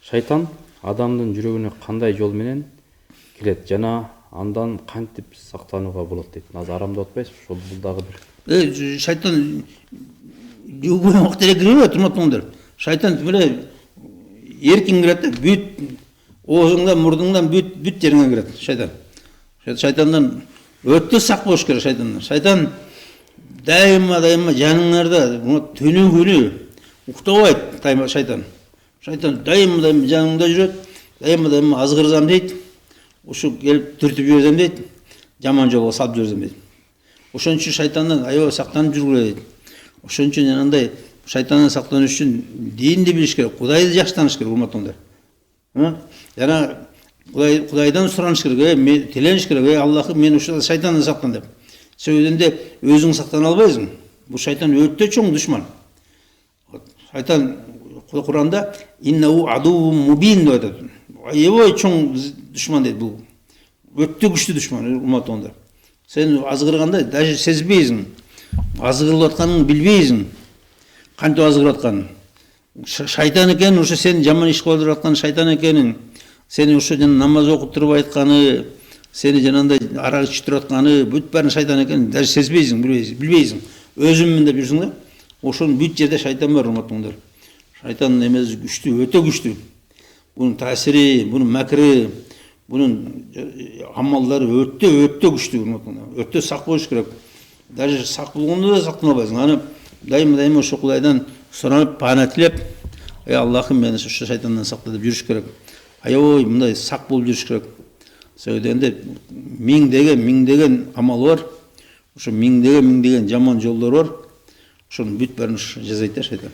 Шайтан адамдын жүрөгүнө кандай жол менен кирет жана андан кантип сактанууга болот дейт. Азыр арамдап атпайсызбы? Ошол бул дагы бир. Шайтан любой убакта эле кире берет, урматтуулар. Шайтан мына эркин кирет да, бүт оозуңдан, мурдуңдан бүт жериңе кирет шайтан. Шайтандан өтө сак болуш керек шайтандан. Шайтан дайыма жаныңарда түнүгүнү уктабайт шайтан. Шайтан дайыма жаныңда жүрөт, дайыма азгырзам дейт. Ушу келип түртүп жиберсем дейт, жаман жолго салып жиберсем дейт. Ошон үчүн шайтандан аябай сактанып жүргүлө дейт. Ошон үчүн жанагындай шайтандан сактануу үчүн динди билиш керек, Кудайды жакшы тааныш керек, урматтуулар. Жана Кудайдан сураныш керек, тилениш керек, Аллахым мен ушул шайтандан сактан деп. Сөйдөнде өзүң сактана албайсың. Бул шайтан өтө чоң душман. Шайтан Куранда иннау адувун мубин деп айтат. Аябай чоң душман дейт бул. Өтө күчтүү душман, урматтуулар. Сен азгырганда даже сезбейсиң. Азгырылып атканын билбейсиң. Кантип азгырып атканын. Шайтан экенин, ушу сен жаман иш кылып аткан шайтан экенин, сени ушу намаз окуп туруп айтканы, сени жанагындай арак ичип туруп атканы, бүт баарын шайтан экенин даже сезбейсиң, билбейсиң. Өзүммүн деп жүрсүң да. Ошон бүт жерде шайтан бар, урматтуулар. Шайтан эмеси күчтүү, өтө күчтүү. Bunun tasiri, bunun makri, bunun amalları ötte güçlü. Ötte sak boş gerek. Даже sak bulduğunda da saklanamazsın. Hani daima şu Kudaydan soranıp bana tilep, ey Allah'ım beni şu şeytandan sakla deyip yürüyüş gerek. Ayoy bunday sak bulup yürüyüş gerek. Söylediğinde mingdegen amal var. Şu mingdegen jaman yollar var. Şunun büt barını cezaytlar şeytan.